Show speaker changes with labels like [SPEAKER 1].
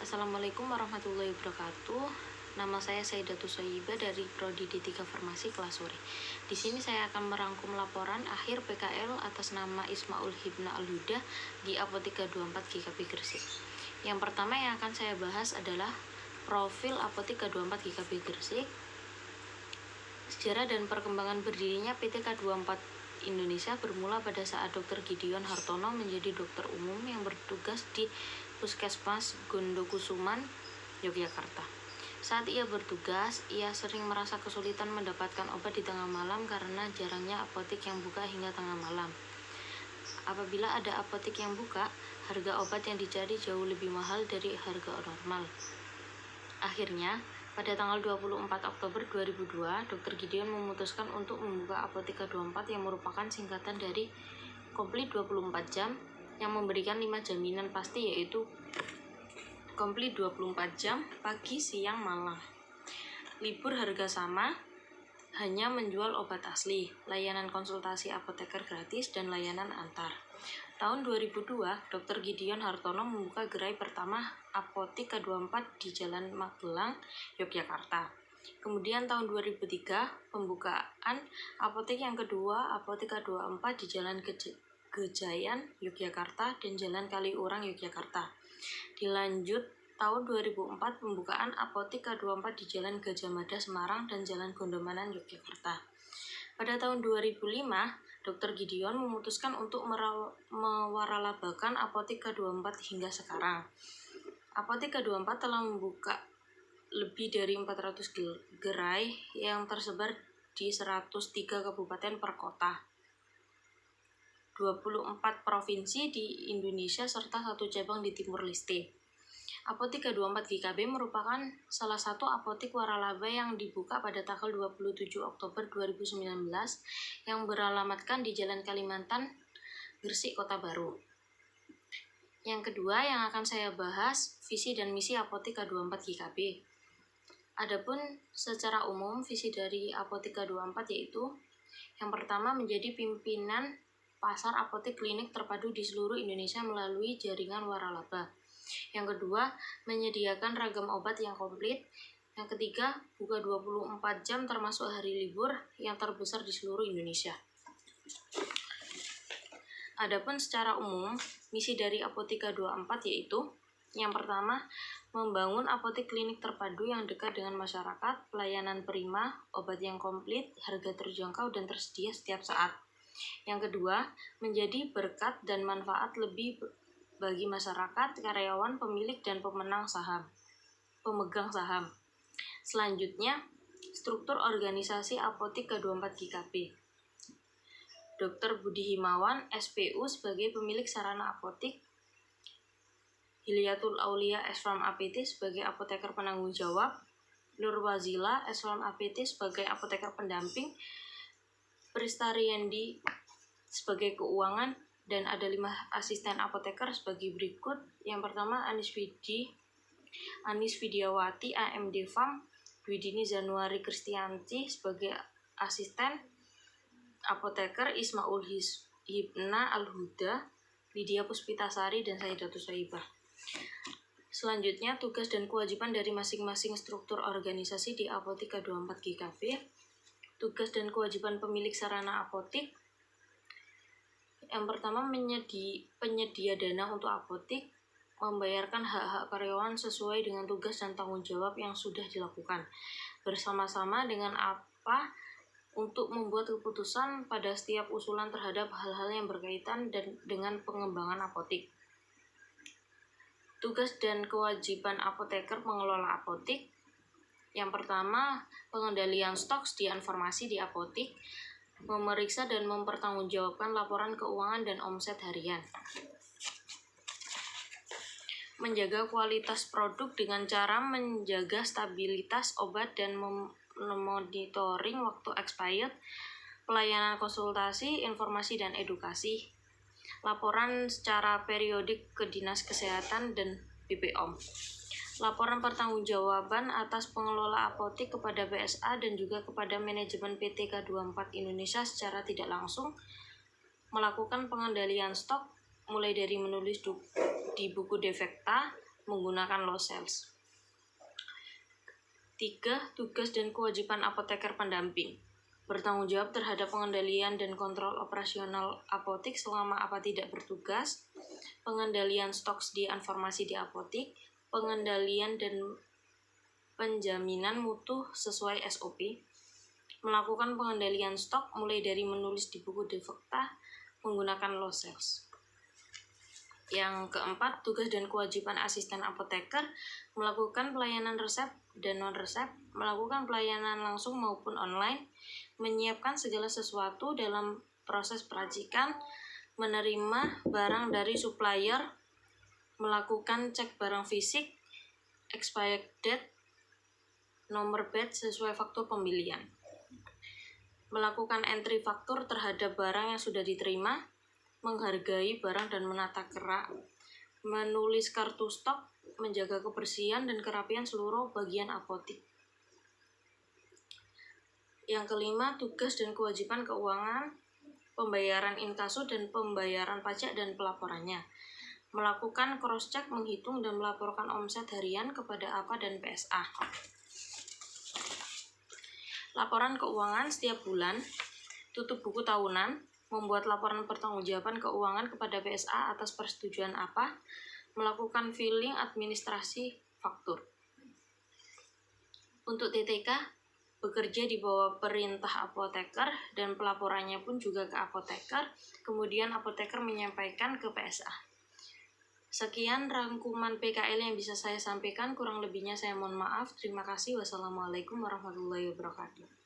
[SPEAKER 1] Assalamualaikum warahmatullahi wabarakatuh. Nama saya Saidatul Soyibah dari Prodi D3 Farmasi kelas sore. Di sini saya akan merangkum laporan akhir PKL atas nama Ismaul Hibna Al-Huda di Apotika 24 GKP Gresik. Yang pertama yang akan saya bahas adalah profil Apotika 24 GKP Gresik, sejarah dan perkembangan berdirinya PT K24 Indonesia bermula pada saat Dr. Gideon Hartono menjadi dokter umum yang bertugas di Puskesmas Gondokusuman, Yogyakarta. Saat ia bertugas, ia sering merasa kesulitan mendapatkan obat di tengah malam karena jarangnya apotik yang buka hingga tengah malam. Apabila ada apotik yang buka, harga obat yang dicari jauh lebih mahal dari harga normal. Akhirnya, pada tanggal 24 Oktober 2002, Dr. Gideon memutuskan untuk membuka Apotika 24 yang merupakan singkatan dari Komplit 24 Jam yang memberikan 5 jaminan pasti, yaitu Komplit 24 Jam, pagi, siang, malam. Libur harga sama, hanya menjual obat asli, layanan konsultasi apoteker gratis, dan layanan antar. Tahun 2002, Dr. Gideon Hartono membuka gerai pertama Apotika 24 di Jalan Magelang, Yogyakarta. Kemudian tahun 2003, pembukaan apotek yang kedua Apotika 24 di Jalan Gejayan, Yogyakarta, dan Jalan Kaliurang, Yogyakarta. Dilanjut tahun 2004, pembukaan Apotika 24 di Jalan Gajah Mada, Semarang, dan Jalan Gondomanan, Yogyakarta. Pada tahun 2005, Dr. Gideon memutuskan untuk mewaralabakan Apotika 24 hingga sekarang. Apotika 24 telah membuka lebih dari 400 gerai yang tersebar di 103 kabupaten per kota, 24 provinsi di Indonesia, serta 1 cabang di Timur Leste. Apotika 24 GKB merupakan salah satu apotik waralaba yang dibuka pada tanggal 27 Oktober 2019 yang beralamatkan di Jalan Kalimantan, Gresik, Kota Baru. Yang kedua yang akan saya bahas, visi dan misi Apotika 24 GKB. Adapun secara umum visi dari Apotika 24 yaitu yang pertama, menjadi pimpinan pasar apotik klinik terpadu di seluruh Indonesia melalui jaringan waralaba. Yang kedua, menyediakan ragam obat yang komplit. Yang ketiga, buka 24 jam termasuk hari libur yang terbesar di seluruh Indonesia. Adapun secara umum, misi dari Apotika 24 yaitu yang pertama, membangun apotik klinik terpadu yang dekat dengan masyarakat, pelayanan prima, obat yang komplit, harga terjangkau dan tersedia setiap saat. Yang kedua, menjadi berkat dan manfaat lebih bagi masyarakat, karyawan, pemilik, dan pemegang saham. Selanjutnya, struktur organisasi Apotika 24 GKB. Dr. Budi Himawan, SPU, sebagai pemilik sarana apotik. Hilyatul Aulia, S.Farm APT, sebagai apoteker penanggung jawab. Nur Wazila, S.Farm APT, sebagai apoteker pendamping. Pristariandi sebagai keuangan, dan ada 5 asisten apoteker sebagai berikut. Yang pertama, Anis Widiawati, AMD Farm. Widini Zanuari Kristianti sebagai asisten apoteker. Ismaul Hibna Al-Huda, Lydia Puspitasari, dan Saidatul Soyibah. Selanjutnya, tugas dan kewajiban dari masing-masing struktur organisasi di Apotika 24 GKB. Tugas dan kewajiban pemilik sarana apotik. Yang pertama, penyedia dana untuk apotik, membayarkan hak-hak karyawan sesuai dengan tugas dan tanggung jawab yang sudah dilakukan, bersama-sama dengan apa untuk membuat keputusan pada setiap usulan terhadap hal-hal yang berkaitan dengan pengembangan apotik. Tugas dan kewajiban apoteker pengelola apotik. Yang pertama, pengendalian stok, sediaan farmasi di apotik, memeriksa dan mempertanggungjawabkan laporan keuangan dan omset harian. Menjaga kualitas produk dengan cara menjaga stabilitas obat dan memonitoring waktu expired, pelayanan konsultasi, informasi, dan edukasi. Laporan secara periodik ke Dinas Kesehatan dan BPOM. Laporan pertanggungjawaban atas pengelola apotik kepada BSA dan juga kepada manajemen PT K24 Indonesia secara tidak langsung. Melakukan pengendalian stok mulai dari menulis di buku defekta, menggunakan low sales. 3. Tugas dan kewajiban apoteker pendamping. Bertanggung jawab terhadap pengendalian dan kontrol operasional apotik selama APA tidak bertugas, pengendalian stok sediaan farmasi di apotik, pengendalian dan penjaminan mutu sesuai SOP, melakukan pengendalian stok mulai dari menulis di buku defekta menggunakan low sales. Yang keempat, tugas dan kewajiban asisten apoteker melakukan pelayanan resep dan non-resep, melakukan pelayanan langsung maupun online, menyiapkan segala sesuatu dalam proses peracikan, menerima barang dari supplier, melakukan cek barang fisik, expired date, nomor batch sesuai faktur pembelian, melakukan entry faktur terhadap barang yang sudah diterima, menghargai barang dan menata kerak, menulis kartu stok, menjaga kebersihan dan kerapian seluruh bagian apotik. Yang kelima, tugas dan kewajiban keuangan, pembayaran inkaso dan pembayaran pajak dan pelaporannya, melakukan cross-check, menghitung dan melaporkan omset harian kepada APA dan PSA. Laporan keuangan setiap bulan, tutup buku tahunan, membuat laporan pertanggungjawaban keuangan kepada PSA atas persetujuan APA, melakukan filing administrasi faktur. Untuk TTK, bekerja di bawah perintah apoteker dan pelaporannya pun juga ke apoteker, kemudian apoteker menyampaikan ke PSA. Sekian rangkuman PKL yang bisa saya sampaikan, kurang lebihnya saya mohon maaf. Terima kasih. Wassalamualaikum warahmatullahi wabarakatuh.